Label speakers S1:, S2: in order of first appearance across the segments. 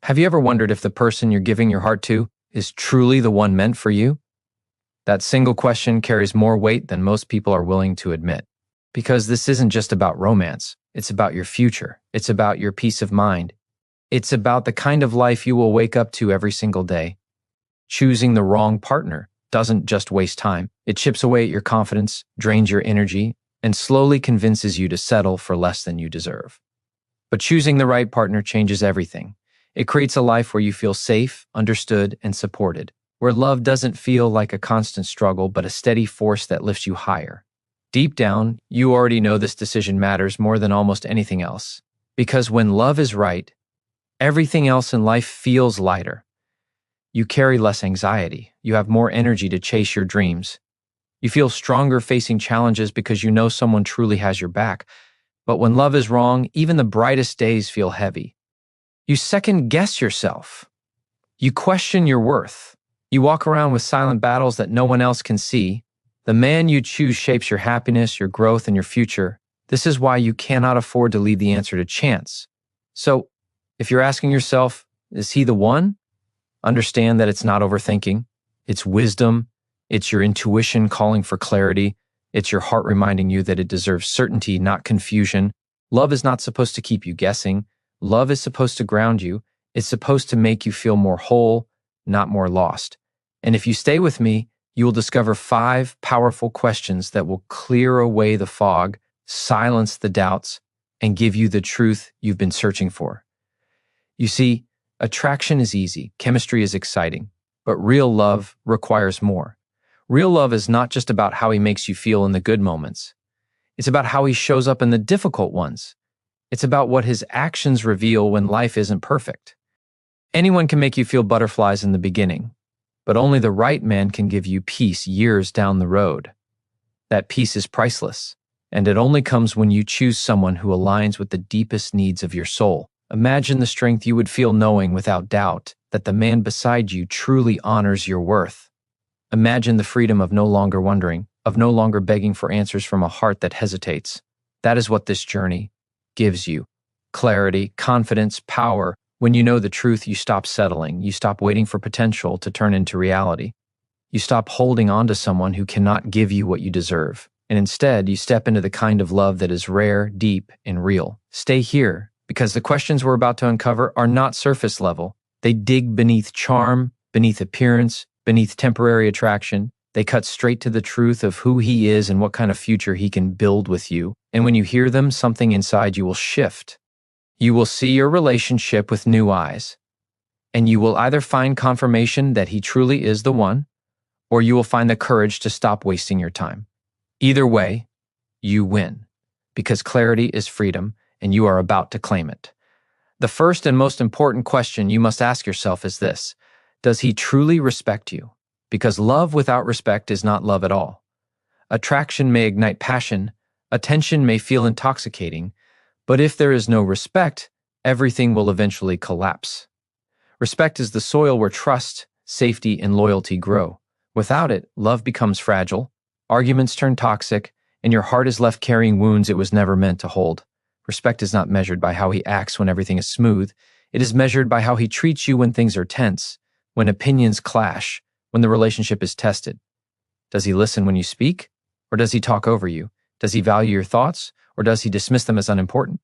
S1: Have you ever wondered if the person you're giving your heart to is truly the one meant for you? That single question carries more weight than most people are willing to admit. Because this isn't just about romance, it's about your future, it's about your peace of mind. It's about the kind of life you will wake up to every single day. Choosing the wrong partner doesn't just waste time. It chips away at your confidence, drains your energy, and slowly convinces you to settle for less than you deserve. But choosing the right partner changes everything. It creates a life where you feel safe, understood, and supported, where love doesn't feel like a constant struggle but a steady force that lifts you higher. Deep down, you already know this decision matters more than almost anything else. Because when love is right, everything else in life feels lighter. You carry less anxiety. You have more energy to chase your dreams. You feel stronger facing challenges because you know someone truly has your back. But when love is wrong, even the brightest days feel heavy. You second-guess yourself. You question your worth. You walk around with silent battles that no one else can see. The man you choose shapes your happiness, your growth, and your future. This is why you cannot afford to leave the answer to chance. So, if you're asking yourself, is he the one? Understand that it's not overthinking. It's wisdom. It's your intuition calling for clarity. It's your heart reminding you that it deserves certainty, not confusion. Love is not supposed to keep you guessing. Love is supposed to ground you. It's supposed to make you feel more whole, not more lost. And if you stay with me, you will discover 5 powerful questions that will clear away the fog, silence the doubts, and give you the truth you've been searching for. You see, attraction is easy, chemistry is exciting, but real love requires more. Real love is not just about how he makes you feel in the good moments. It's about how he shows up in the difficult ones. It's about what his actions reveal when life isn't perfect. Anyone can make you feel butterflies in the beginning, but only the right man can give you peace years down the road. That peace is priceless, and it only comes when you choose someone who aligns with the deepest needs of your soul. Imagine the strength you would feel knowing without doubt that the man beside you truly honors your worth. Imagine the freedom of no longer wondering, of no longer begging for answers from a heart that hesitates. That is what this journey gives you. Clarity, confidence, power. When you know the truth, you stop settling. You stop waiting for potential to turn into reality. You stop holding on to someone who cannot give you what you deserve. And instead, you step into the kind of love that is rare, deep, and real. Stay here, because the questions we're about to uncover are not surface level. They dig beneath charm, beneath appearance, beneath temporary attraction. They cut straight to the truth of who he is and what kind of future he can build with you. And when you hear them, something inside you will shift. You will see your relationship with new eyes. And you will either find confirmation that he truly is the one, or you will find the courage to stop wasting your time. Either way, you win, because clarity is freedom, and you are about to claim it. The first and most important question you must ask yourself is this: does he truly respect you? Because love without respect is not love at all. Attraction may ignite passion, attention may feel intoxicating, but if there is no respect, everything will eventually collapse. Respect is the soil where trust, safety, and loyalty grow. Without it, love becomes fragile, arguments turn toxic, and your heart is left carrying wounds it was never meant to hold. Respect is not measured by how he acts when everything is smooth. It is measured by how he treats you when things are tense, when opinions clash, when the relationship is tested. Does he listen when you speak, or does he talk over you? Does he value your thoughts, or does he dismiss them as unimportant?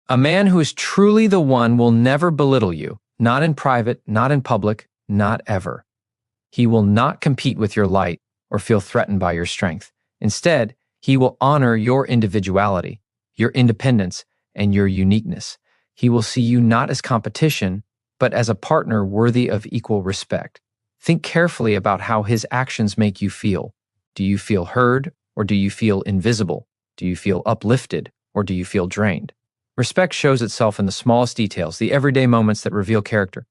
S1: A man who is truly the one will never belittle you, not in private, not in public, not ever. He will not compete with your light or feel threatened by your strength. Instead, he will honor your individuality, your independence, and your uniqueness. He will see you not as competition, but as a partner worthy of equal respect. Think carefully about how his actions make you feel. Do you feel heard, or do you feel invisible? Do you feel uplifted, or do you feel drained? Respect shows itself in the smallest details, the everyday moments that reveal character.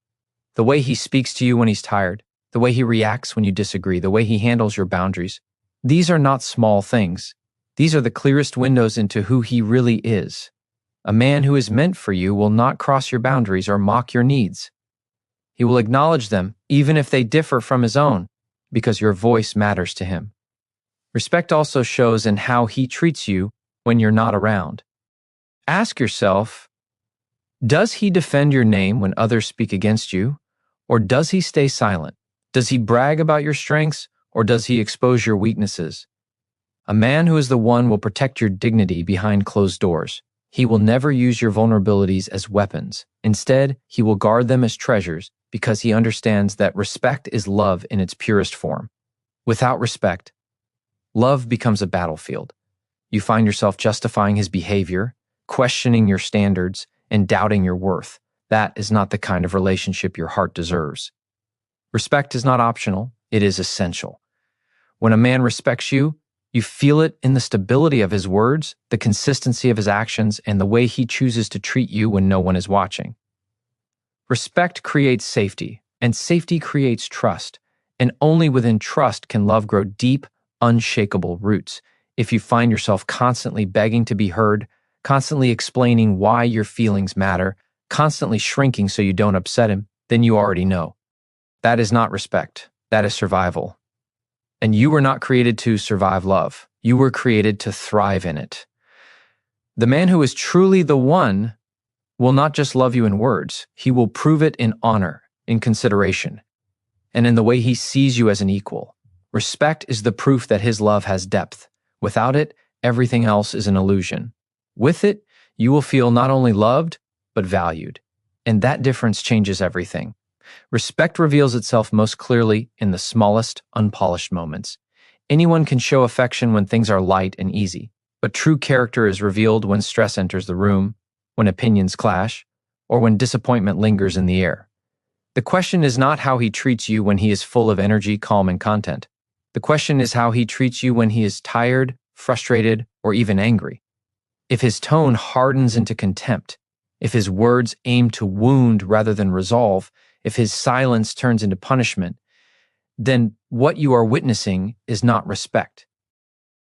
S1: The way he speaks to you when he's tired, the way he reacts when you disagree, the way he handles your boundaries. These are not small things. These are the clearest windows into who he really is. A man who is meant for you will not cross your boundaries or mock your needs. He will acknowledge them, even if they differ from his own, because your voice matters to him. Respect also shows in how he treats you when you're not around. Ask yourself, Does he defend your name when others speak against you? Or does he stay silent? Does he brag about your strengths? Or does he expose your weaknesses? A man who is the one will protect your dignity behind closed doors. He will never use your vulnerabilities as weapons. Instead, he will guard them as treasures because he understands that respect is love in its purest form. Without respect, love becomes a battlefield. You find yourself justifying his behavior, questioning your standards, and doubting your worth. That is not the kind of relationship your heart deserves. Respect is not optional, it is essential. When a man respects you, you feel it in the stability of his words, the consistency of his actions, and the way he chooses to treat you when no one is watching. Respect creates safety, and safety creates trust. And only within trust can love grow deep, unshakable roots. If you find yourself constantly begging to be heard, constantly explaining why your feelings matter, constantly shrinking so you don't upset him, then you already know. That is not respect. That is survival. And you were not created to survive love. You were created to thrive in it. The man who is truly the one will not just love you in words. He will prove it in honor, in consideration, and in the way he sees you as an equal. Respect is the proof that his love has depth. Without it, everything else is an illusion. With it, you will feel not only loved, but valued. And that difference changes everything. Respect reveals itself most clearly in the smallest, unpolished moments. Anyone can show affection when things are light and easy, but true character is revealed when stress enters the room, when opinions clash, or when disappointment lingers in the air. The question is not how he treats you when he is full of energy, calm, and content. The question is how he treats you when he is tired, frustrated, or even angry. If his tone hardens into contempt, if his words aim to wound rather than resolve, if his silence turns into punishment, then what you are witnessing is not respect.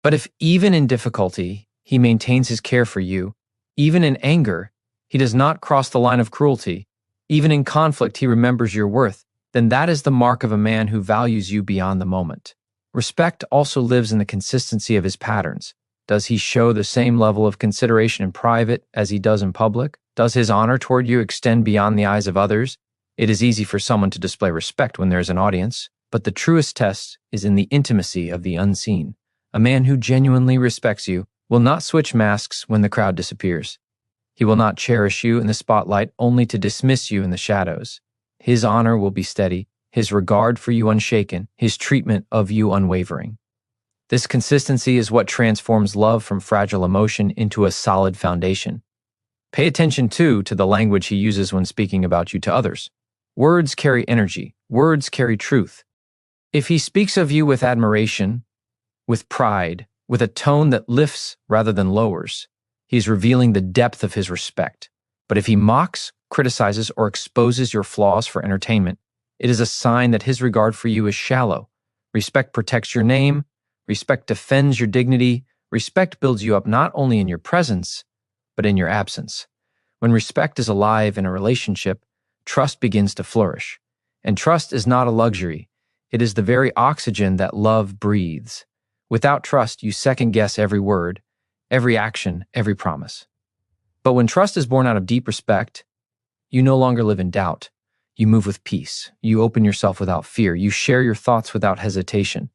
S1: But if even in difficulty, he maintains his care for you, even in anger, he does not cross the line of cruelty, even in conflict, he remembers your worth, then that is the mark of a man who values you beyond the moment. Respect also lives in the consistency of his patterns. Does he show the same level of consideration in private as he does in public? Does his honor toward you extend beyond the eyes of others? It is easy for someone to display respect when there is an audience, but the truest test is in the intimacy of the unseen. A man who genuinely respects you will not switch masks when the crowd disappears. He will not cherish you in the spotlight only to dismiss you in the shadows. His honor will be steady, his regard for you unshaken, his treatment of you unwavering. This consistency is what transforms love from fragile emotion into a solid foundation. Pay attention, too, to the language he uses when speaking about you to others. Words carry energy. Words carry truth. If he speaks of you with admiration, with pride, with a tone that lifts rather than lowers, he is revealing the depth of his respect. But if he mocks, criticizes, or exposes your flaws for entertainment, it is a sign that his regard for you is shallow. Respect protects your name. Respect defends your dignity. Respect builds you up not only in your presence, but in your absence. When respect is alive in a relationship, trust begins to flourish. And trust is not a luxury. It is the very oxygen that love breathes. Without trust, you second-guess every word, every action, every promise. But when trust is born out of deep respect, you no longer live in doubt. You move with peace. You open yourself without fear. You share your thoughts without hesitation.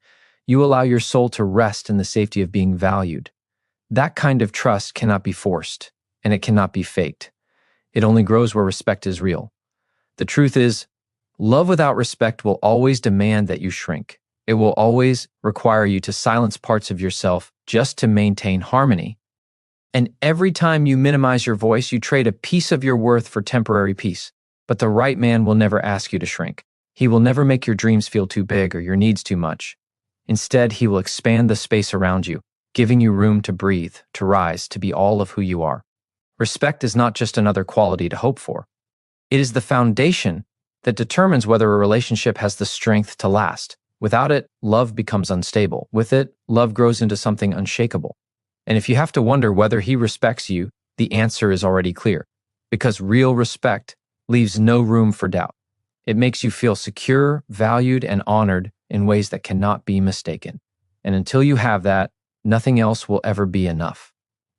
S1: You allow your soul to rest in the safety of being valued. That kind of trust cannot be forced, and it cannot be faked. It only grows where respect is real. The truth is, love without respect will always demand that you shrink. It will always require you to silence parts of yourself just to maintain harmony. And every time you minimize your voice, you trade a piece of your worth for temporary peace. But the right man will never ask you to shrink. He will never make your dreams feel too big or your needs too much. Instead, he will expand the space around you, giving you room to breathe, to rise, to be all of who you are. Respect is not just another quality to hope for. It is the foundation that determines whether a relationship has the strength to last. Without it, love becomes unstable. With it, love grows into something unshakable. And if you have to wonder whether he respects you, the answer is already clear. Because real respect leaves no room for doubt. It makes you feel secure, valued, and honored in ways that cannot be mistaken. And until you have that, nothing else will ever be enough.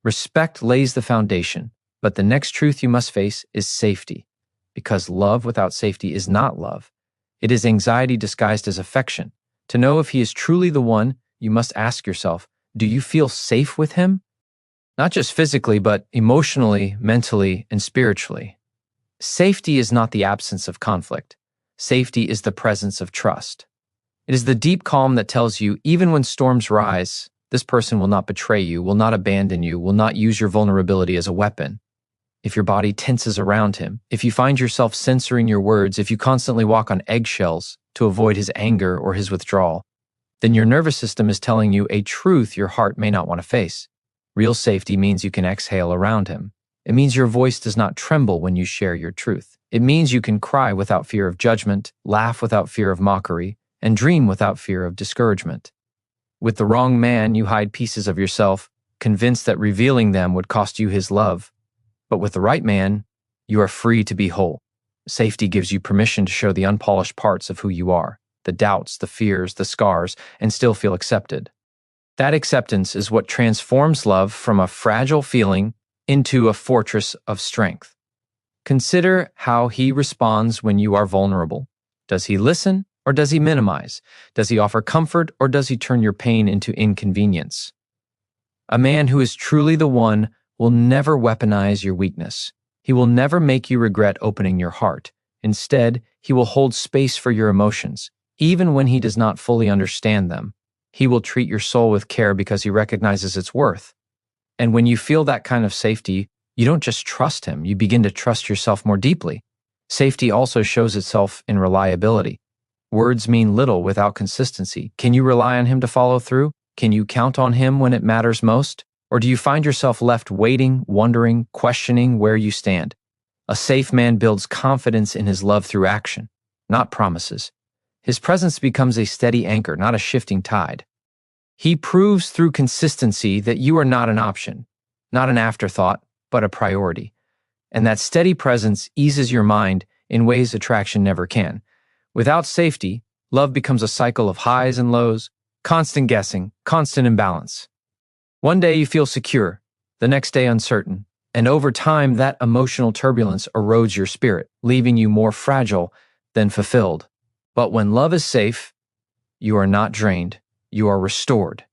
S1: Respect lays the foundation, But the next truth you must face is safety, because love without safety is not love. It is anxiety disguised as affection. To know if he is truly the one, you must ask yourself, do you feel safe with him? Not just physically, but emotionally, mentally, and spiritually. Safety is not the absence of conflict. Safety is the presence of trust. It is the deep calm that tells you, even when storms rise, this person will not betray you, will not abandon you, will not use your vulnerability as a weapon. If your body tenses around him, if you find yourself censoring your words, if you constantly walk on eggshells to avoid his anger or his withdrawal, then your nervous system is telling you a truth your heart may not want to face. Real safety means you can exhale around him. It means your voice does not tremble when you share your truth. It means you can cry without fear of judgment, laugh without fear of mockery, and dream without fear of discouragement. With the wrong man, you hide pieces of yourself, convinced that revealing them would cost you his love. But with the right man, you are free to be whole. Safety gives you permission to show the unpolished parts of who you are, the doubts, the fears, the scars, and still feel accepted. That acceptance is what transforms love from a fragile feeling into a fortress of strength. Consider how he responds when you are vulnerable. Does he listen or does he minimize? Does he offer comfort or does he turn your pain into inconvenience? A man who is truly the one will never weaponize your weakness. He will never make you regret opening your heart. Instead, he will hold space for your emotions, even when he does not fully understand them. He will treat your soul with care because he recognizes its worth. And when you feel that kind of safety, you don't just trust him, you begin to trust yourself more deeply. Safety also shows itself in reliability. Words mean little without consistency. Can you rely on him to follow through? Can you count on him when it matters most? Or do you find yourself left waiting, wondering, questioning where you stand? A safe man builds confidence in his love through action, not promises. His presence becomes a steady anchor, not a shifting tide. He proves through consistency that you are not an option, not an afterthought, but a priority. And that steady presence eases your mind in ways attraction never can. Without safety, love becomes a cycle of highs and lows, constant guessing, constant imbalance. One day you feel secure, the next day uncertain, and over time that emotional turbulence erodes your spirit, leaving you more fragile than fulfilled. But when love is safe, you are not drained, you are restored.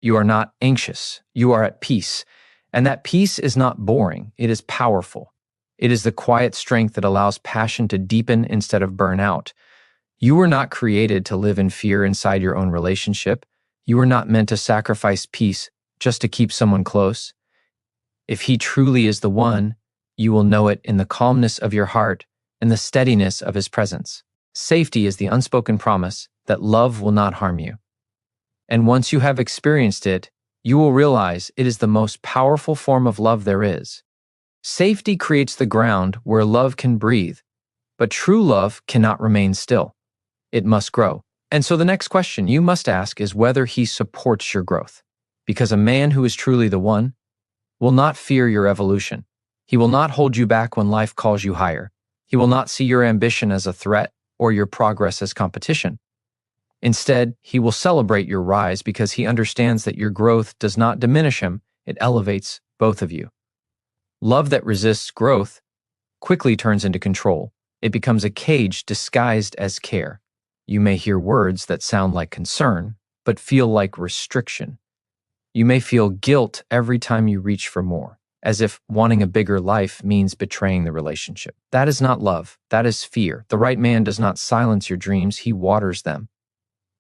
S1: You are not anxious, you are at peace. And that peace is not boring, it is powerful. It is the quiet strength that allows passion to deepen instead of burn out. You were not created to live in fear inside your own relationship. You were not meant to sacrifice peace just to keep someone close. If he truly is the one, you will know it in the calmness of your heart and the steadiness of his presence. Safety is the unspoken promise that love will not harm you. And once you have experienced it, you will realize it is the most powerful form of love there is. Safety creates the ground where love can breathe, but true love cannot remain still. It must grow. And so the next question you must ask is whether he supports your growth. Because a man who is truly the one will not fear your evolution. He will not hold you back when life calls you higher. He will not see your ambition as a threat or your progress as competition. Instead, he will celebrate your rise because he understands that your growth does not diminish him, it elevates both of you. Love that resists growth quickly turns into control. It becomes a cage disguised as care. You may hear words that sound like concern, but feel like restriction. You may feel guilt every time you reach for more, as if wanting a bigger life means betraying the relationship. That is not love, that is fear. The right man does not silence your dreams, he waters them.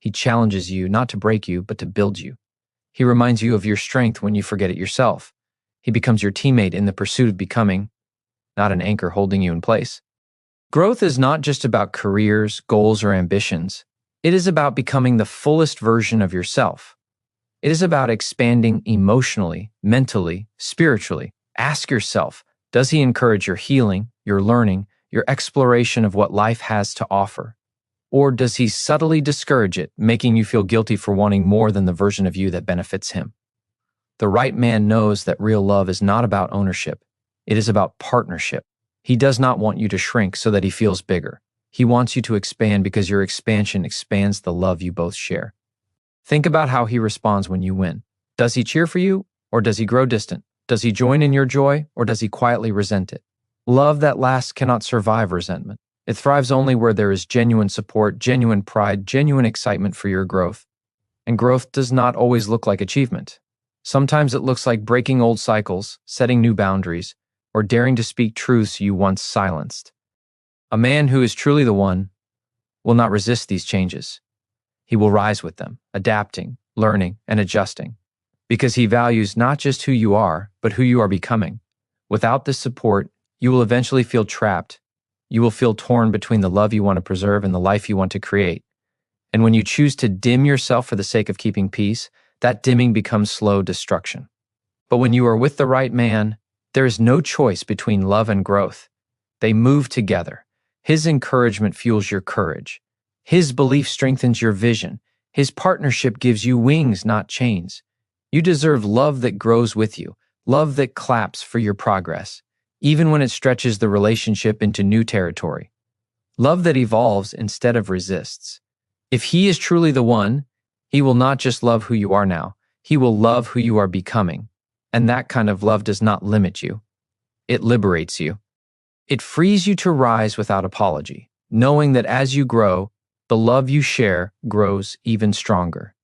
S1: He challenges you not to break you, but to build you. He reminds you of your strength when you forget it yourself. He becomes your teammate in the pursuit of becoming, not an anchor holding you in place. Growth is not just about careers, goals, or ambitions. It is about becoming the fullest version of yourself. It is about expanding emotionally, mentally, spiritually. Ask yourself, does he encourage your healing, your learning, your exploration of what life has to offer? Or does he subtly discourage it, making you feel guilty for wanting more than the version of you that benefits him? The right man knows that real love is not about ownership. It is about partnership. He does not want you to shrink so that he feels bigger. He wants you to expand because your expansion expands the love you both share. Think about how he responds when you win. Does he cheer for you or does he grow distant? Does he join in your joy, or does he quietly resent it? Love that lasts cannot survive resentment. It thrives only where there is genuine support, genuine pride, genuine excitement for your growth. And growth does not always look like achievement. Sometimes it looks like breaking old cycles, setting new boundaries, or daring to speak truths you once silenced. A man who is truly the one will not resist these changes. He will rise with them, adapting, learning, and adjusting, because he values not just who you are, but who you are becoming. Without this support, you will eventually feel trapped. You will feel torn between the love you want to preserve and the life you want to create. And when you choose to dim yourself for the sake of keeping peace, that dimming becomes slow destruction. But when you are with the right man, there is no choice between love and growth. They move together. His encouragement fuels your courage. His belief strengthens your vision. His partnership gives you wings, not chains. You deserve love that grows with you, love that claps for your progress, even when it stretches the relationship into new territory. Love that evolves instead of resists. If he is truly the one, he will not just love who you are now, he will love who you are becoming. And that kind of love does not limit you. It liberates you. It frees you to rise without apology, knowing that as you grow, the love you share grows even stronger.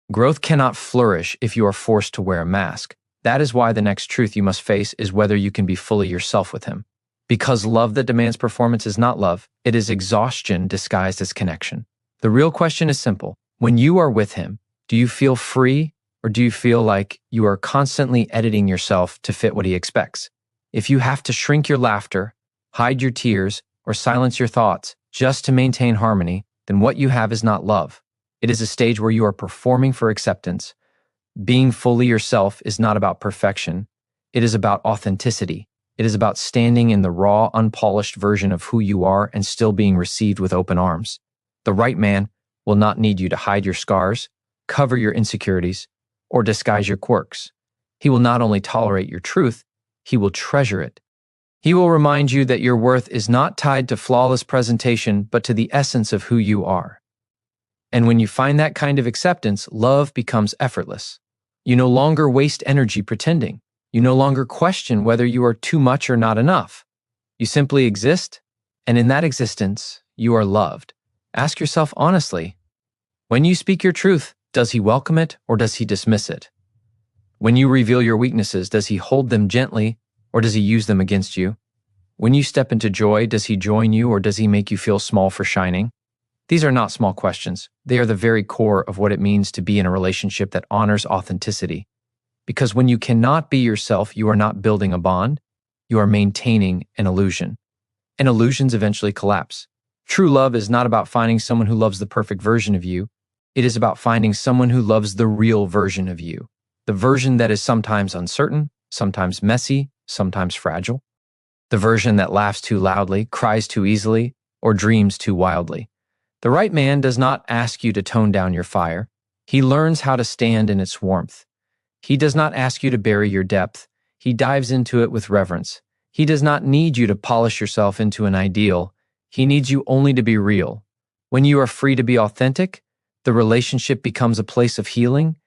S1: Growth cannot flourish if you are forced to wear a mask. That is why the next truth you must face is whether you can be fully yourself with him. Because love that demands performance is not love, it is exhaustion disguised as connection. The real question is simple. When you are with him, do you feel free, or do you feel like you are constantly editing yourself to fit what he expects? If you have to shrink your laughter, hide your tears, or silence your thoughts just to maintain harmony, then what you have is not love. It is a stage where you are performing for acceptance. Being fully yourself is not about perfection. It is about authenticity. It is about standing in the raw, unpolished version of who you are and still being received with open arms. The right man will not need you to hide your scars, cover your insecurities, or disguise your quirks. He will not only tolerate your truth, he will treasure it. He will remind you that your worth is not tied to flawless presentation, but to the essence of who you are. And when you find that kind of acceptance, love becomes effortless. You no longer waste energy pretending. You no longer question whether you are too much or not enough. You simply exist, and in that existence, you are loved. Ask yourself honestly, when you speak your truth, does he welcome it or does he dismiss it? When you reveal your weaknesses, does he hold them gently or does he use them against you? When you step into joy, does he join you or does he make you feel small for shining? These are not small questions. They are the very core of what it means to be in a relationship that honors authenticity. Because when you cannot be yourself, you are not building a bond, you are maintaining an illusion. And illusions eventually collapse. True love is not about finding someone who loves the perfect version of you. It is about finding someone who loves the real version of you. The version that is sometimes uncertain, sometimes messy, sometimes fragile. The version that laughs too loudly, cries too easily, or dreams too wildly. The right man does not ask you to tone down your fire. He learns how to stand in its warmth. He does not ask you to bury your depth. He dives into it with reverence. He does not need you to polish yourself into an ideal. He needs you only to be real. When you are free to be authentic, the relationship becomes a place of healing.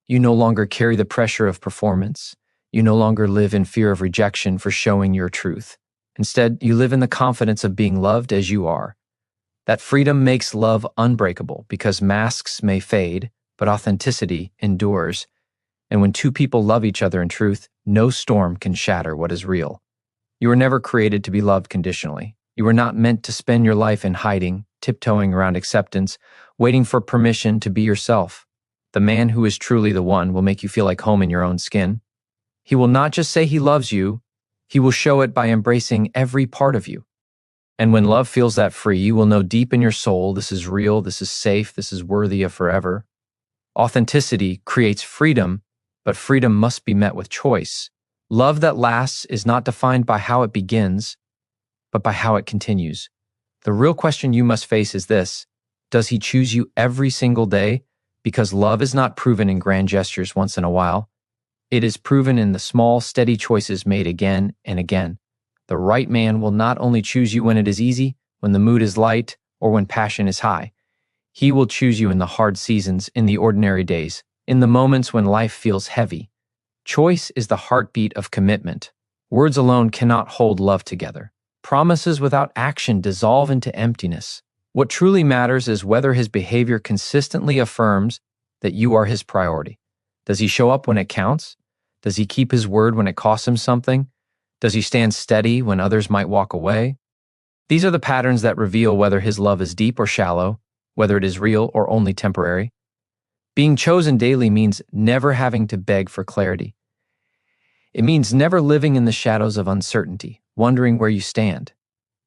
S1: You no longer carry the pressure of performance. You no longer live in fear of rejection for showing your truth. Instead, you live in the confidence of being loved as you are. That freedom makes love unbreakable because masks may fade, but authenticity endures. And when two people love each other in truth, no storm can shatter what is real. You were never created to be loved conditionally. You were not meant to spend your life in hiding, tiptoeing around acceptance, waiting for permission to be yourself. The man who is truly the one will make you feel like home in your own skin. He will not just say he loves you, he will show it by embracing every part of you. And when love feels that free, you will know deep in your soul, this is real, this is safe, this is worthy of forever. Authenticity creates freedom, but freedom must be met with choice. Love that lasts is not defined by how it begins, but by how it continues. The real question you must face is this: does he choose you every single day? Because love is not proven in grand gestures once in a while. It is proven in the small, steady choices made again and again. The right man will not only choose you when it is easy, when the mood is light, or when passion is high. He will choose you in the hard seasons, in the ordinary days, in the moments when life feels heavy. Choice is the heartbeat of commitment. Words alone cannot hold love together. Promises without action dissolve into emptiness. What truly matters is whether his behavior consistently affirms that you are his priority. Does he show up when it counts? Does he keep his word when it costs him something? Does he stand steady when others might walk away? These are the patterns that reveal whether his love is deep or shallow, whether it is real or only temporary. Being chosen daily means never having to beg for clarity. It means never living in the shadows of uncertainty, wondering where you stand.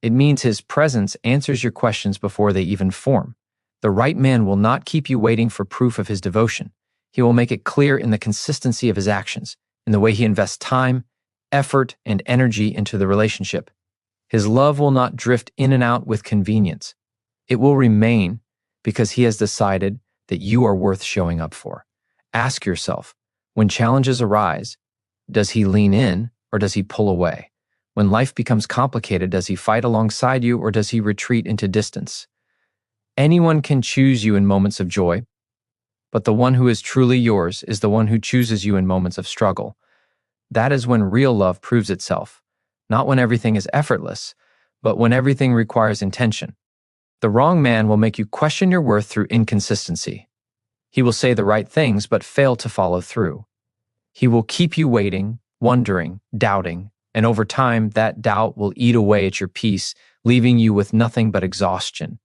S1: It means his presence answers your questions before they even form. The right man will not keep you waiting for proof of his devotion. He will make it clear in the consistency of his actions, in the way he invests time, effort, and energy into the relationship. His love will not drift in and out with convenience. It will remain because he has decided that you are worth showing up for. Ask yourself, when challenges arise, does he lean in or does he pull away? When life becomes complicated, does he fight alongside you or does he retreat into distance? Anyone can choose you in moments of joy, but the one who is truly yours is the one who chooses you in moments of struggle. That is when real love proves itself, not when everything is effortless, but when everything requires intention. The wrong man will make you question your worth through inconsistency. He will say the right things but fail to follow through. He will keep you waiting, wondering, doubting, and over time, that doubt will eat away at your peace, leaving you with nothing but exhaustion.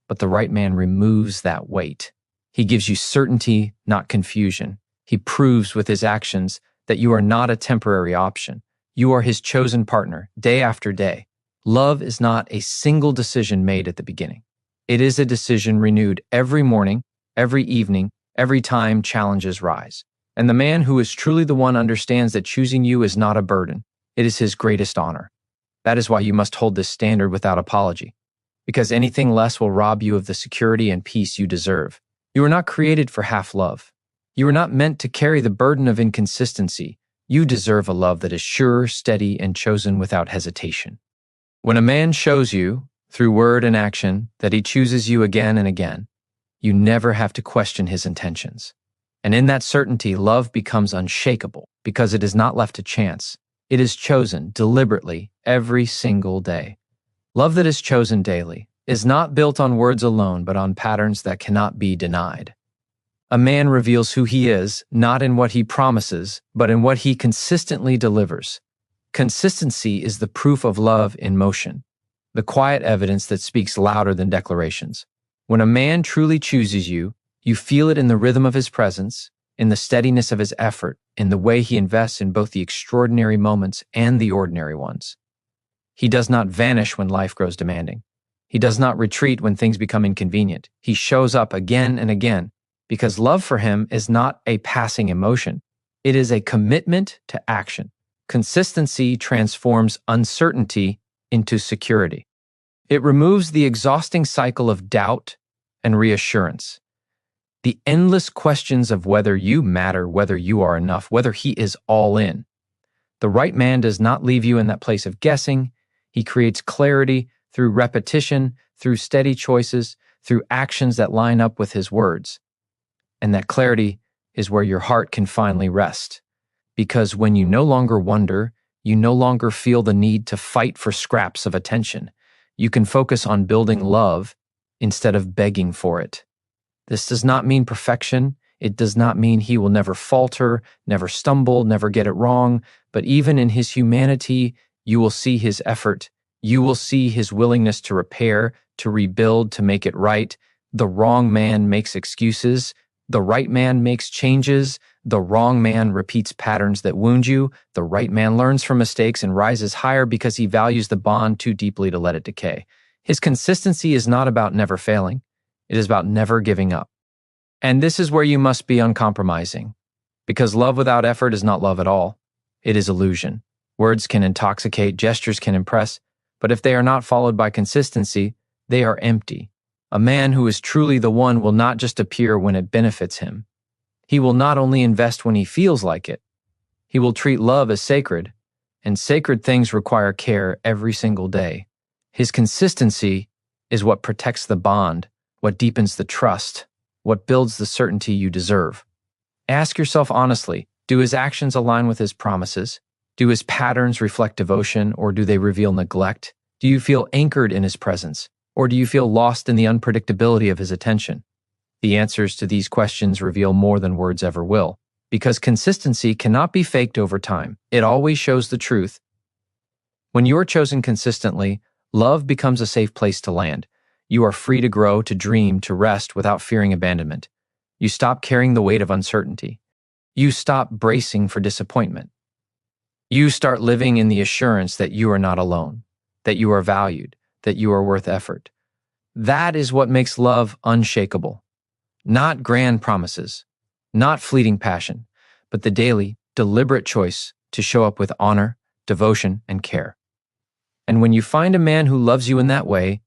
S1: But the right man removes that weight. He gives you certainty, not confusion. He proves with his actions that you are not a temporary option. You are his chosen partner, day after day. Love is not a single decision made at the beginning. It is a decision renewed every morning, every evening, every time challenges rise. And the man who is truly the one understands that choosing you is not a burden. It is his greatest honor. That is why you must hold this standard without apology, because anything less will rob you of the security and peace you deserve. You are not created for half love. You are not meant to carry the burden of inconsistency. You deserve a love that is sure, steady, and chosen without hesitation. When a man shows you, through word and action, that he chooses you again and again, you never have to question his intentions. And in that certainty, love becomes unshakable because it is not left to chance. It is chosen deliberately every single day. Love that is chosen daily is not built on words alone, but on patterns that cannot be denied. A man reveals who he is, not in what he promises, but in what he consistently delivers. Consistency is the proof of love in motion, the quiet evidence that speaks louder than declarations. When a man truly chooses you, you feel it in the rhythm of his presence, in the steadiness of his effort, in the way he invests in both the extraordinary moments and the ordinary ones. He does not vanish when life grows demanding. He does not retreat when things become inconvenient. He shows up again and again because love for him is not a passing emotion. It is a commitment to action. Consistency transforms uncertainty into security. It removes the exhausting cycle of doubt and reassurance. The endless questions of whether you matter, whether you are enough, whether he is all in. The right man does not leave you in that place of guessing. He creates clarity through repetition, through steady choices, through actions that line up with his words. And that clarity is where your heart can finally rest. Because when you no longer wonder, you no longer feel the need to fight for scraps of attention. You can focus on building love instead of begging for it. This does not mean perfection. It does not mean he will never falter, never stumble, never get it wrong. But even in his humanity, you will see his effort. You will see his willingness to repair, to rebuild, to make it right. The wrong man makes excuses. The right man makes changes. The wrong man repeats patterns that wound you. The right man learns from mistakes and rises higher because he values the bond too deeply to let it decay. His consistency is not about never failing. It is about never giving up. And this is where you must be uncompromising, because love without effort is not love at all. It is illusion. Words can intoxicate, gestures can impress, but if they are not followed by consistency, they are empty. A man who is truly the one will not just appear when it benefits him. He will not only invest when he feels like it. He will treat love as sacred, and sacred things require care every single day. His consistency is what protects the bond, what deepens the trust, what builds the certainty you deserve. Ask yourself honestly, Do his actions align with his promises? Do his patterns reflect devotion, or do they reveal neglect? Do you feel anchored in his presence, or do you feel lost in the unpredictability of his attention? The answers to these questions reveal more than words ever will, because consistency cannot be faked over time. It always shows the truth. When you are chosen consistently, love becomes a safe place to land. You are free to grow, to dream, to rest without fearing abandonment. You stop carrying the weight of uncertainty. You stop bracing for disappointment. You start living in the assurance that you are not alone, that you are valued, that you are worth effort. That is what makes love unshakable. Not grand promises, not fleeting passion, but the daily, deliberate choice to show up with honor, devotion, and care. And when you find a man who loves you in that way,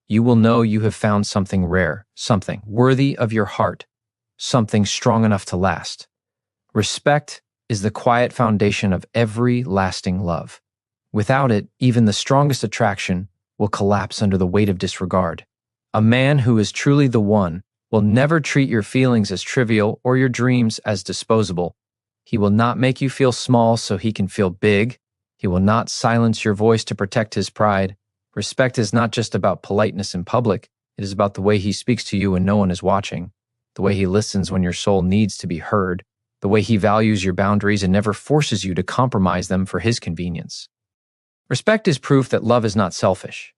S1: you will know you have found something rare, something worthy of your heart, something strong enough to last. Respect is the quiet foundation of every lasting love. Without it, even the strongest attraction will collapse under the weight of disregard. A man who is truly the one will never treat your feelings as trivial or your dreams as disposable. He will not make you feel small so he can feel big. He will not silence your voice to protect his pride. Respect is not just about politeness in public. It is about the way he speaks to you when no one is watching, the way he listens when your soul needs to be heard, the way he values your boundaries and never forces you to compromise them for his convenience. Respect is proof that love is not selfish.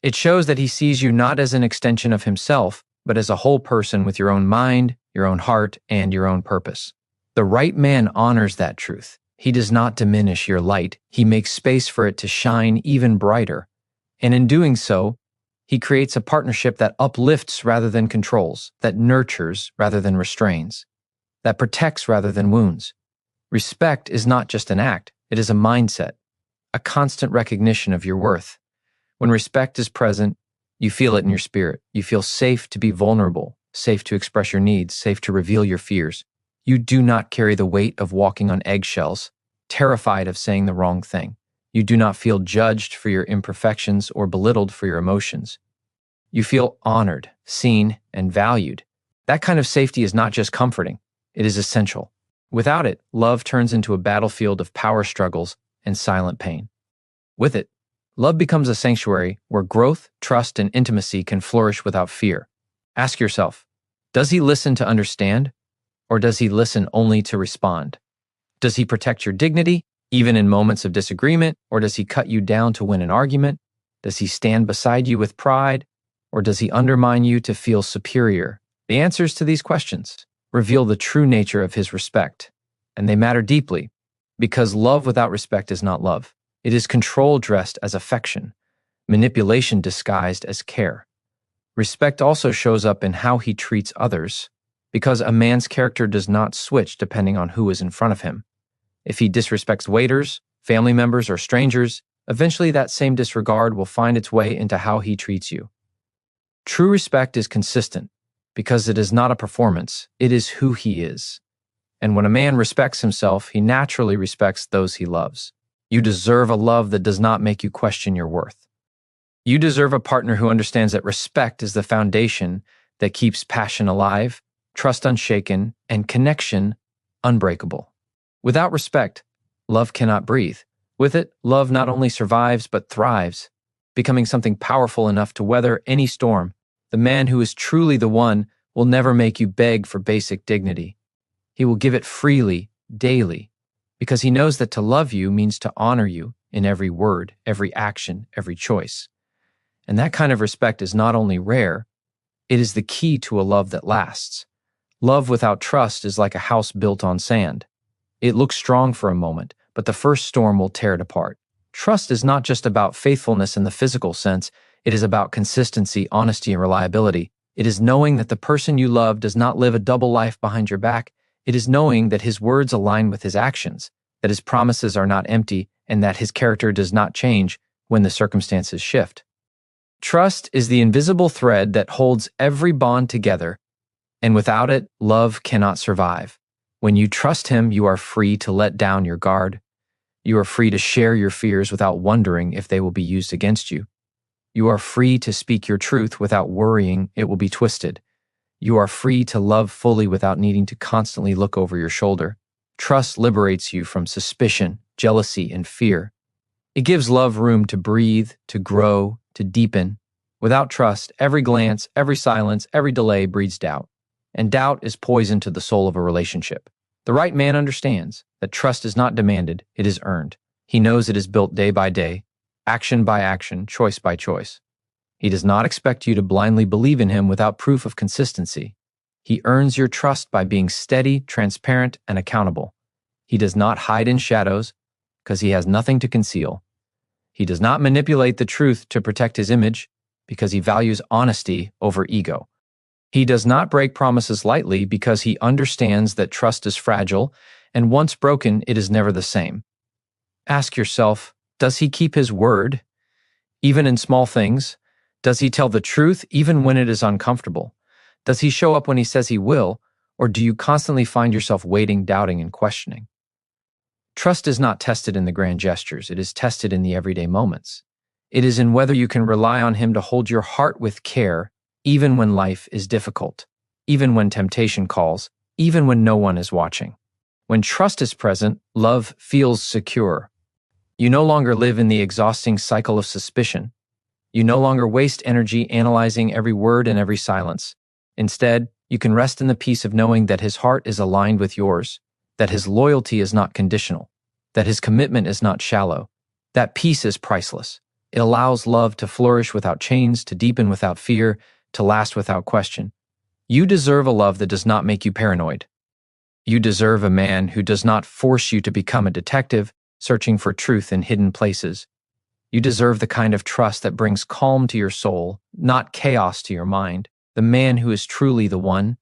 S1: It shows that he sees you not as an extension of himself, but as a whole person with your own mind, your own heart, and your own purpose. The right man honors that truth. He does not diminish your light. He makes space for it to shine even brighter. And in doing so, he creates a partnership that uplifts rather than controls, that nurtures rather than restrains, that protects rather than wounds. Respect is not just an act, it is a mindset, a constant recognition of your worth. When respect is present, you feel it in your spirit. You feel safe to be vulnerable, safe to express your needs, safe to reveal your fears. You do not carry the weight of walking on eggshells, terrified of saying the wrong thing. You do not feel judged for your imperfections or belittled for your emotions. You feel honored, seen, and valued. That kind of safety is not just comforting, it is essential. Without it, love turns into a battlefield of power struggles and silent pain. With it, love becomes a sanctuary where growth, trust, and intimacy can flourish without fear. Ask yourself, does he listen to understand? Or does he listen only to respond? Does he protect your dignity, even in moments of disagreement, or does he cut you down to win an argument? Does he stand beside you with pride, or does he undermine you to feel superior? The answers to these questions reveal the true nature of his respect, and they matter deeply, because love without respect is not love. It is control dressed as affection, manipulation disguised as care. Respect also shows up in how he treats others, because a man's character does not switch depending on who is in front of him. If he disrespects waiters, family members, or strangers, eventually that same disregard will find its way into how he treats you. True respect is consistent, because it is not a performance, it is who he is. And when a man respects himself, he naturally respects those he loves. You deserve a love that does not make you question your worth. You deserve a partner who understands that respect is the foundation that keeps passion alive, trust unshaken, and connection unbreakable. Without respect, love cannot breathe. With it, love not only survives but thrives, becoming something powerful enough to weather any storm. The man who is truly the one will never make you beg for basic dignity. He will give it freely, daily, because he knows that to love you means to honor you in every word, every action, every choice. And that kind of respect is not only rare, it is the key to a love that lasts. Love without trust is like a house built on sand. It looks strong for a moment, but the first storm will tear it apart. Trust is not just about faithfulness in the physical sense, it is about consistency, honesty, and reliability. It is knowing that the person you love does not live a double life behind your back. It is knowing that his words align with his actions, that his promises are not empty, and that his character does not change when the circumstances shift. Trust is the invisible thread that holds every bond together, and without it, love cannot survive. When you trust him, you are free to let down your guard. You are free to share your fears without wondering if they will be used against you. You are free to speak your truth without worrying it will be twisted. You are free to love fully without needing to constantly look over your shoulder. Trust liberates you from suspicion, jealousy, and fear. It gives love room to breathe, to grow, to deepen. Without trust, every glance, every silence, every delay breeds doubt. And doubt is poison to the soul of a relationship. The right man understands that trust is not demanded, it is earned. He knows it is built day by day, action by action, choice by choice. He does not expect you to blindly believe in him without proof of consistency. He earns your trust by being steady, transparent, and accountable. He does not hide in shadows because he has nothing to conceal. He does not manipulate the truth to protect his image because he values honesty over ego. He does not break promises lightly because he understands that trust is fragile, and once broken, it is never the same. Ask yourself, does he keep his word, even in small things? Does he tell the truth even when it is uncomfortable? Does he show up when he says he will, or do you constantly find yourself waiting, doubting, and questioning? Trust is not tested in the grand gestures, it is tested in the everyday moments. It is in whether you can rely on him to hold your heart with care, even when life is difficult, even when temptation calls, even when no one is watching. When trust is present, love feels secure. You no longer live in the exhausting cycle of suspicion. You no longer waste energy analyzing every word and every silence. Instead, you can rest in the peace of knowing that his heart is aligned with yours, that his loyalty is not conditional, that his commitment is not shallow. That peace is priceless. It allows love to flourish without chains, to deepen without fear, to last without question. You deserve a love that does not make you paranoid. You deserve a man who does not force you to become a detective, searching for truth in hidden places. You deserve the kind of trust that brings calm to your soul, not chaos to your mind. The man who is truly the one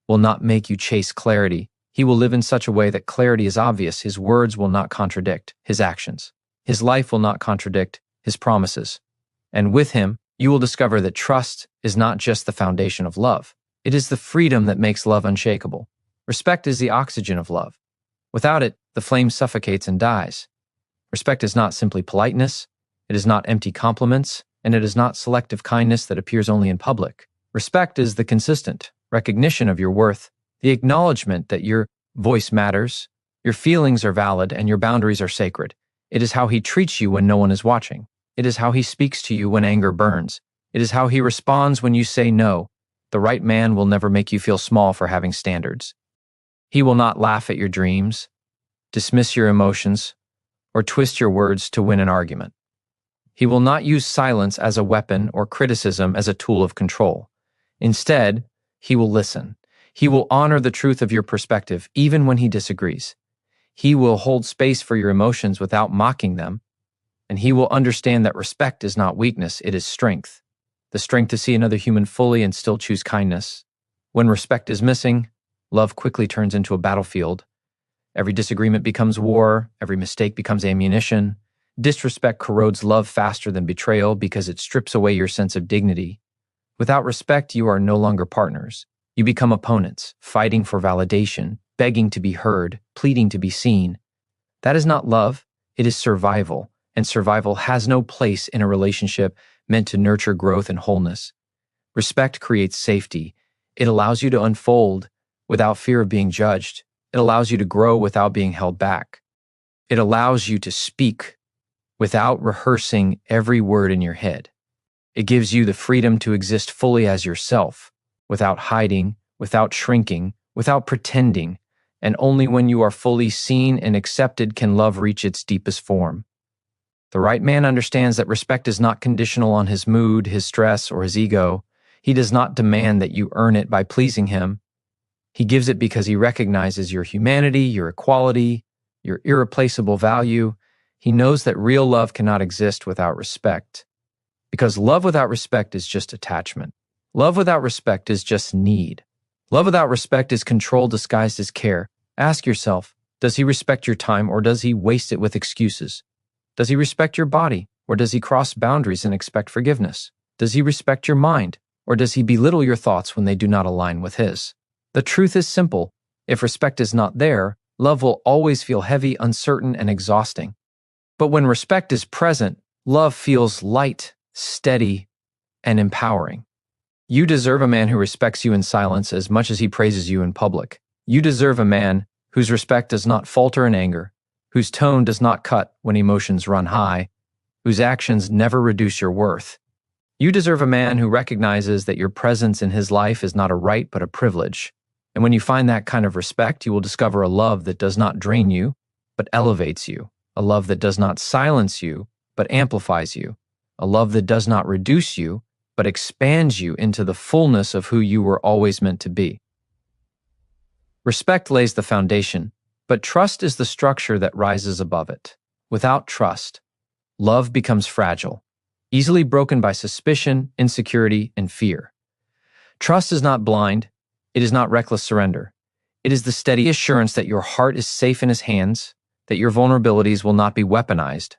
S1: will not make you chase clarity. He will live in such a way that clarity is obvious. His words will not contradict his actions. His life will not contradict his promises. And with him, you will discover that trust is not just the foundation of love. It is the freedom that makes love unshakable. Respect is the oxygen of love. Without it, the flame suffocates and dies. Respect is not simply politeness. It is not empty compliments, and it is not selective kindness that appears only in public. Respect is the consistent recognition of your worth, the acknowledgement that your voice matters, your feelings are valid, and your boundaries are sacred. It is how he treats you when no one is watching. It is how he speaks to you when anger burns. It is how he responds when you say no. The right man will never make you feel small for having standards. He will not laugh at your dreams, dismiss your emotions, or twist your words to win an argument. He will not use silence as a weapon or criticism as a tool of control. Instead, he will listen. He will honor the truth of your perspective, even when he disagrees. He will hold space for your emotions without mocking them, and he will understand that respect is not weakness, it is strength. The strength to see another human fully and still choose kindness. When respect is missing, love quickly turns into a battlefield. Every disagreement becomes war, every mistake becomes ammunition. Disrespect corrodes love faster than betrayal because it strips away your sense of dignity. Without respect, you are no longer partners. You become opponents, fighting for validation, begging to be heard, pleading to be seen. That is not love, it is survival, and survival has no place in a relationship meant to nurture growth and wholeness. Respect creates safety. It allows you to unfold without fear of being judged. It allows you to grow without being held back. It allows you to speak without rehearsing every word in your head. It gives you the freedom to exist fully as yourself, without hiding, without shrinking, without pretending, and only when you are fully seen and accepted can love reach its deepest form. The right man understands that respect is not conditional on his mood, his stress, or his ego. He does not demand that you earn it by pleasing him. He gives it because he recognizes your humanity, your equality, your irreplaceable value. He knows that real love cannot exist without respect. Because love without respect is just attachment. Love without respect is just need. Love without respect is control disguised as care. Ask yourself, does he respect your time or does he waste it with excuses? Does he respect your body or does he cross boundaries and expect forgiveness? Does he respect your mind or does he belittle your thoughts when they do not align with his? The truth is simple. If respect is not there, love will always feel heavy, uncertain, and exhausting. But when respect is present, love feels light, steady, and empowering. You deserve a man who respects you in silence as much as he praises you in public. You deserve a man whose respect does not falter in anger, whose tone does not cut when emotions run high, whose actions never reduce your worth. You deserve a man who recognizes that your presence in his life is not a right but a privilege. And when you find that kind of respect, you will discover a love that does not drain you, but elevates you, a love that does not silence you, but amplifies you, a love that does not reduce you, but expands you into the fullness of who you were always meant to be. Respect lays the foundation, but trust is the structure that rises above it. Without trust, love becomes fragile, easily broken by suspicion, insecurity, and fear. Trust is not blind. It is not reckless surrender. It is the steady assurance that your heart is safe in his hands, that your vulnerabilities will not be weaponized,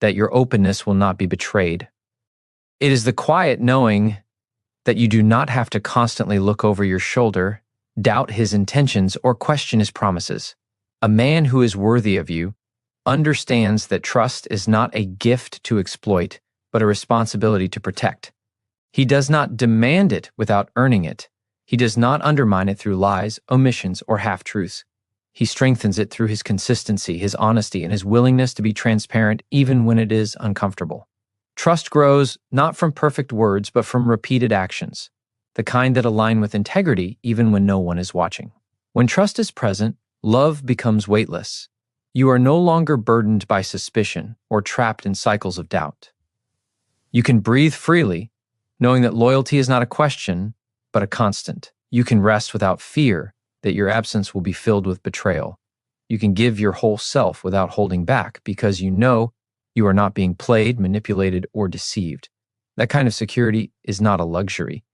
S1: that your openness will not be betrayed. It is the quiet knowing that you do not have to constantly look over your shoulder, doubt his intentions, or question his promises. A man who is worthy of you understands that trust is not a gift to exploit, but a responsibility to protect. He does not demand it without earning it. He does not undermine it through lies, omissions, or half-truths. He strengthens it through his consistency, his honesty, and his willingness to be transparent even when it is uncomfortable. Trust grows not from perfect words, but from repeated actions, the kind that align with integrity even when no one is watching. When trust is present, love becomes weightless. You are no longer burdened by suspicion or trapped in cycles of doubt. You can breathe freely, knowing that loyalty is not a question, but a constant. You can rest without fear that your absence will be filled with betrayal. You can give your whole self without holding back because you know you are not being played, manipulated, or deceived. That kind of security is not a luxury.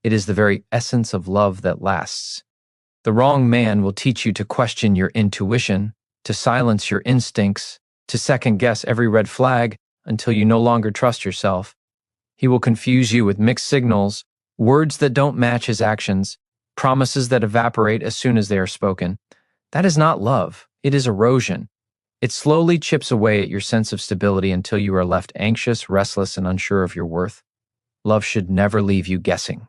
S1: It is the very essence of love that lasts. The wrong man will teach you to question your intuition, to silence your instincts, to second-guess every red flag until you no longer trust yourself. He will confuse you with mixed signals, words that don't match his actions, promises that evaporate as soon as they are spoken. That is not love. It is erosion. It slowly chips away at your sense of stability until you are left anxious, restless, and unsure of your worth. Love should never leave you guessing.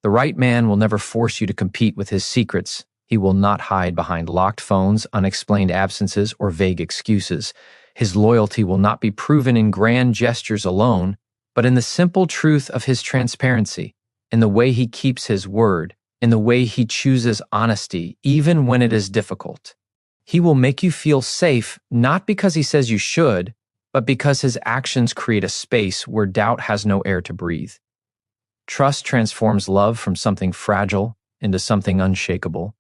S1: The right man will never force you to compete with his secrets. He will not hide behind locked phones, unexplained absences, or vague excuses. His loyalty will not be proven in grand gestures alone, but in the simple truth of his transparency, in the way he keeps his word, in the way he chooses honesty, even when it is difficult. He will make you feel safe, not because he says you should, but because his actions create a space where doubt has no air to breathe. Trust transforms love from something fragile into something unshakable.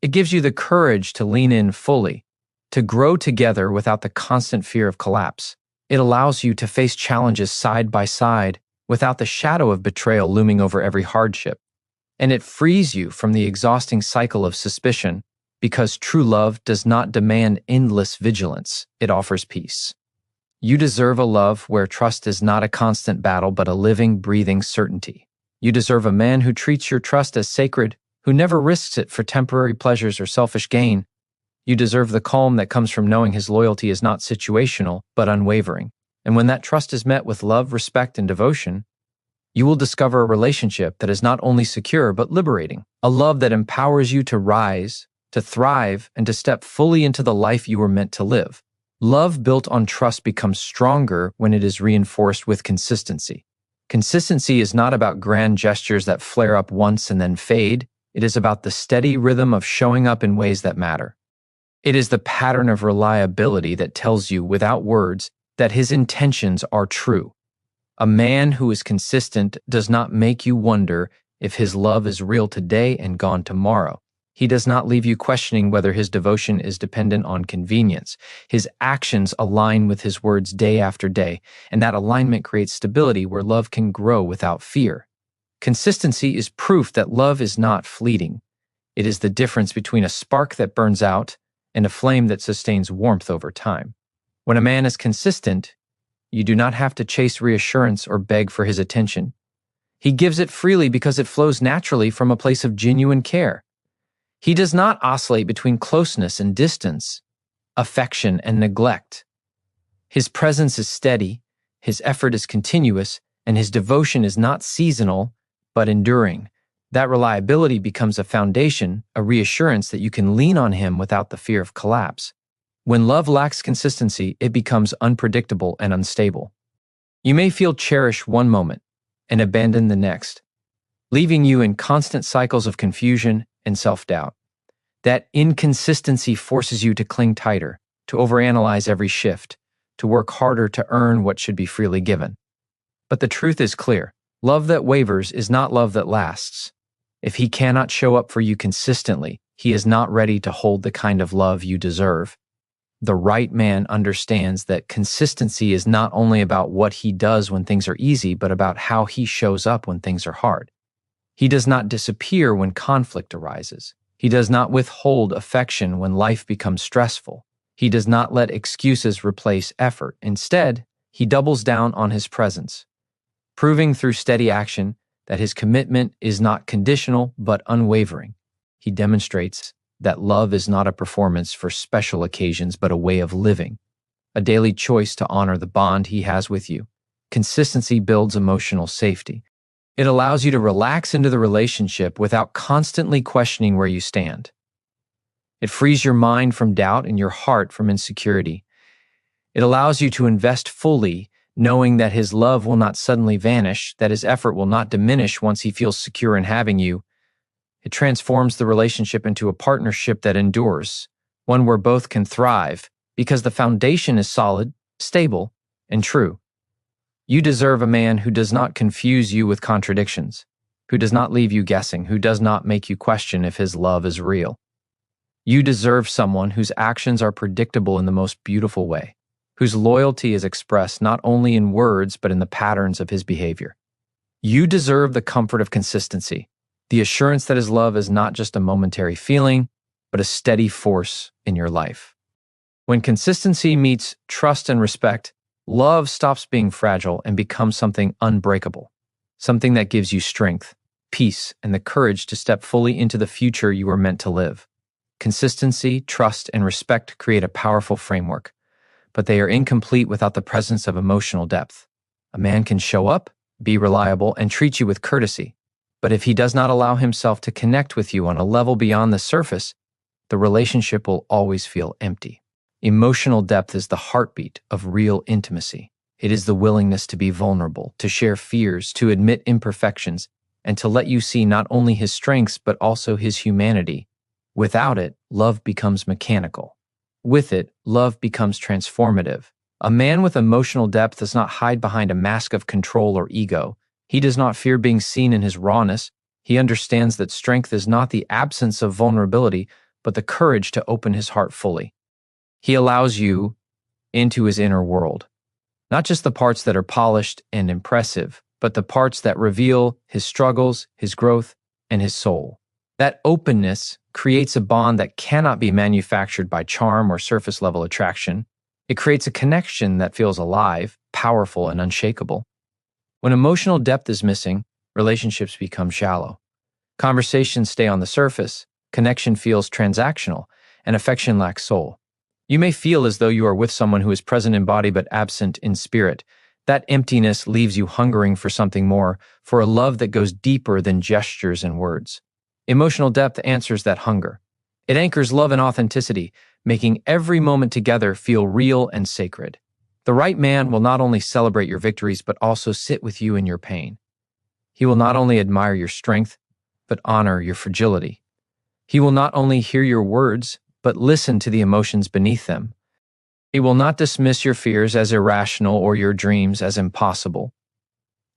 S1: It gives you the courage to lean in fully, to grow together without the constant fear of collapse. It allows you to face challenges side by side without the shadow of betrayal looming over every hardship. And it frees you from the exhausting cycle of suspicion because true love does not demand endless vigilance. It offers peace. You deserve a love where trust is not a constant battle but a living, breathing certainty. You deserve a man who treats your trust as sacred, who never risks it for temporary pleasures or selfish gain. You deserve the calm that comes from knowing his loyalty is not situational but unwavering. And when that trust is met with love, respect, and devotion, you will discover a relationship that is not only secure but liberating, a love that empowers you to rise, to thrive, and to step fully into the life you were meant to live. Love built on trust becomes stronger when it is reinforced with consistency. Consistency is not about grand gestures that flare up once and then fade. It is about the steady rhythm of showing up in ways that matter. It is the pattern of reliability that tells you without words that his intentions are true. A man who is consistent does not make you wonder if his love is real today and gone tomorrow. He does not leave you questioning whether his devotion is dependent on convenience. His actions align with his words day after day, and that alignment creates stability where love can grow without fear. Consistency is proof that love is not fleeting. It is the difference between a spark that burns out and a flame that sustains warmth over time. When a man is consistent, you do not have to chase reassurance or beg for his attention. He gives it freely because it flows naturally from a place of genuine care. He does not oscillate between closeness and distance, affection and neglect. His presence is steady, his effort is continuous, and his devotion is not seasonal, but enduring. That reliability becomes a foundation, a reassurance that you can lean on him without the fear of collapse. When love lacks consistency, it becomes unpredictable and unstable. You may feel cherished one moment and abandon the next, leaving you in constant cycles of confusion and self-doubt. That inconsistency forces you to cling tighter, to overanalyze every shift, to work harder to earn what should be freely given. But the truth is clear. Love that wavers is not love that lasts. If he cannot show up for you consistently, he is not ready to hold the kind of love you deserve. The right man understands that consistency is not only about what he does when things are easy, but about how he shows up when things are hard. He does not disappear when conflict arises. He does not withhold affection when life becomes stressful. He does not let excuses replace effort. Instead, he doubles down on his presence, proving through steady action that his commitment is not conditional but unwavering. He demonstrates that love is not a performance for special occasions but a way of living, a daily choice to honor the bond he has with you. Consistency builds emotional safety. It allows you to relax into the relationship without constantly questioning where you stand. It frees your mind from doubt and your heart from insecurity. It allows you to invest fully, knowing that his love will not suddenly vanish, that his effort will not diminish once he feels secure in having you. It transforms the relationship into a partnership that endures, one where both can thrive, because the foundation is solid, stable, and true. You deserve a man who does not confuse you with contradictions, who does not leave you guessing, who does not make you question if his love is real. You deserve someone whose actions are predictable in the most beautiful way, whose loyalty is expressed not only in words but in the patterns of his behavior. You deserve the comfort of consistency, the assurance that his love is not just a momentary feeling, but a steady force in your life. When consistency meets trust and respect, love stops being fragile and becomes something unbreakable, something that gives you strength, peace, and the courage to step fully into the future you were meant to live. Consistency, trust, and respect create a powerful framework, but they are incomplete without the presence of emotional depth. A man can show up, be reliable, and treat you with courtesy, but if he does not allow himself to connect with you on a level beyond the surface, the relationship will always feel empty. Emotional depth is the heartbeat of real intimacy. It is the willingness to be vulnerable, to share fears, to admit imperfections, and to let you see not only his strengths but also his humanity. Without it, love becomes mechanical. With it, love becomes transformative. A man with emotional depth does not hide behind a mask of control or ego. He does not fear being seen in his rawness. He understands that strength is not the absence of vulnerability, but the courage to open his heart fully. He allows you into his inner world, not just the parts that are polished and impressive, but the parts that reveal his struggles, his growth, and his soul. That openness creates a bond that cannot be manufactured by charm or surface-level attraction. It creates a connection that feels alive, powerful, and unshakable. When emotional depth is missing, relationships become shallow. Conversations stay on the surface, connection feels transactional, and affection lacks soul. You may feel as though you are with someone who is present in body but absent in spirit. That emptiness leaves you hungering for something more, for a love that goes deeper than gestures and words. Emotional depth answers that hunger. It anchors love in authenticity, making every moment together feel real and sacred. The right man will not only celebrate your victories but also sit with you in your pain. He will not only admire your strength, but honor your fragility. He will not only hear your words, but listen to the emotions beneath them. He will not dismiss your fears as irrational or your dreams as impossible.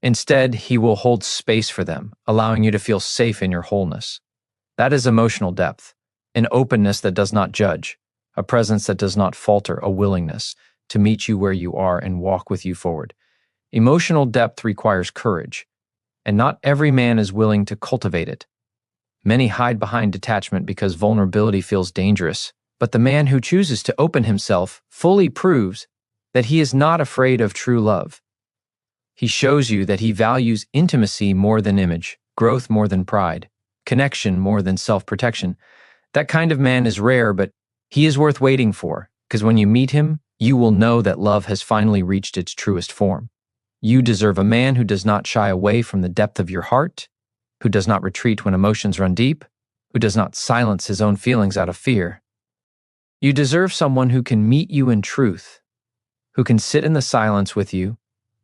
S1: Instead, he will hold space for them, allowing you to feel safe in your wholeness. That is emotional depth, an openness that does not judge, a presence that does not falter, a willingness to meet you where you are and walk with you forward. Emotional depth requires courage, and not every man is willing to cultivate it. Many hide behind detachment because vulnerability feels dangerous, but the man who chooses to open himself fully proves that he is not afraid of true love. He shows you that he values intimacy more than image, growth more than pride, connection more than self-protection. That kind of man is rare, but he is worth waiting for, because when you meet him, you will know that love has finally reached its truest form. You deserve a man who does not shy away from the depth of your heart, who does not retreat when emotions run deep, who does not silence his own feelings out of fear. You deserve someone who can meet you in truth, who can sit in the silence with you,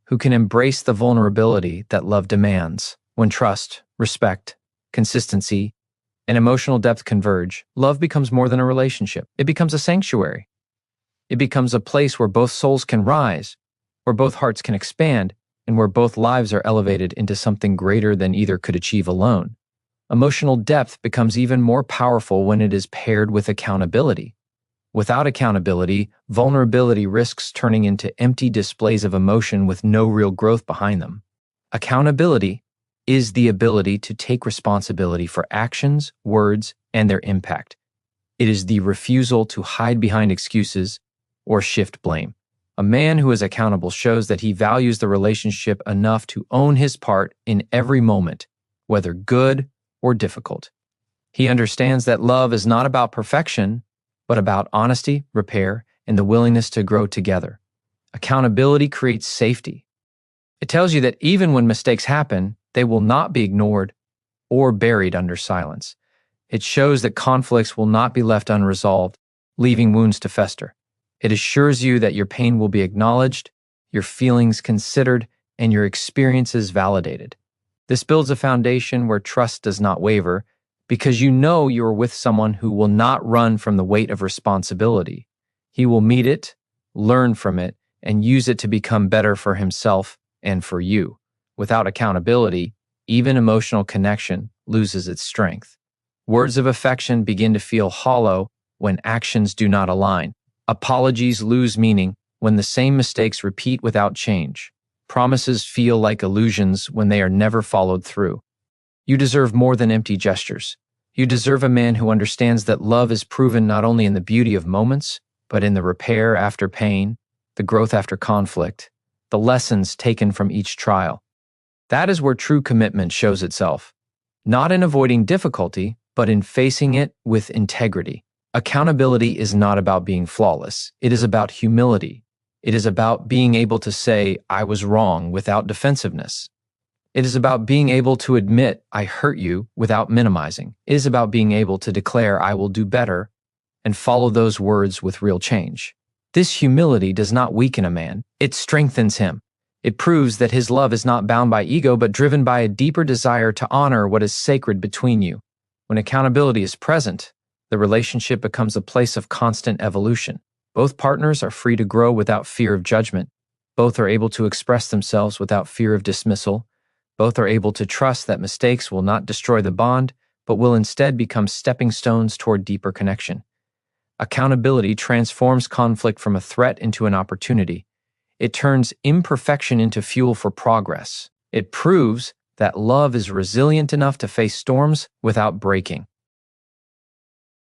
S1: who can embrace the vulnerability that love demands. When trust, respect, consistency, and emotional depth converge, love becomes more than a relationship. It becomes a sanctuary. It becomes a place where both souls can rise, where both hearts can expand, and where both lives are elevated into something greater than either could achieve alone. Emotional depth becomes even more powerful when it is paired with accountability. Without accountability, vulnerability risks turning into empty displays of emotion with no real growth behind them. Accountability is the ability to take responsibility for actions, words, and their impact. It is the refusal to hide behind excuses or shift blame. A man who is accountable shows that he values the relationship enough to own his part in every moment, whether good or difficult. He understands that love is not about perfection, but about honesty, repair, and the willingness to grow together. Accountability creates safety. It tells you that even when mistakes happen, they will not be ignored or buried under silence. It shows that conflicts will not be left unresolved, leaving wounds to fester. It assures you that your pain will be acknowledged, your feelings considered, and your experiences validated. This builds a foundation where trust does not waver, because you know you are with someone who will not run from the weight of responsibility. He will meet it, learn from it, and use it to become better for himself and for you. Without accountability, even emotional connection loses its strength. Words of affection begin to feel hollow when actions do not align. Apologies lose meaning when the same mistakes repeat without change. Promises feel like illusions when they are never followed through. You deserve more than empty gestures. You deserve a man who understands that love is proven not only in the beauty of moments, but in the repair after pain, the growth after conflict, the lessons taken from each trial. That is where true commitment shows itself, not in avoiding difficulty, but in facing it with integrity. Accountability is not about being flawless. It is about humility. It is about being able to say, "I was wrong," without defensiveness. It is about being able to admit, "I hurt you," without minimizing. It is about being able to declare, "I will do better," and follow those words with real change. This humility does not weaken a man. It strengthens him. It proves that his love is not bound by ego, but driven by a deeper desire to honor what is sacred between you. When accountability is present, the relationship becomes a place of constant evolution. Both partners are free to grow without fear of judgment. Both are able to express themselves without fear of dismissal. Both are able to trust that mistakes will not destroy the bond, but will instead become stepping stones toward deeper connection. Accountability transforms conflict from a threat into an opportunity. It turns imperfection into fuel for progress. It proves that love is resilient enough to face storms without breaking.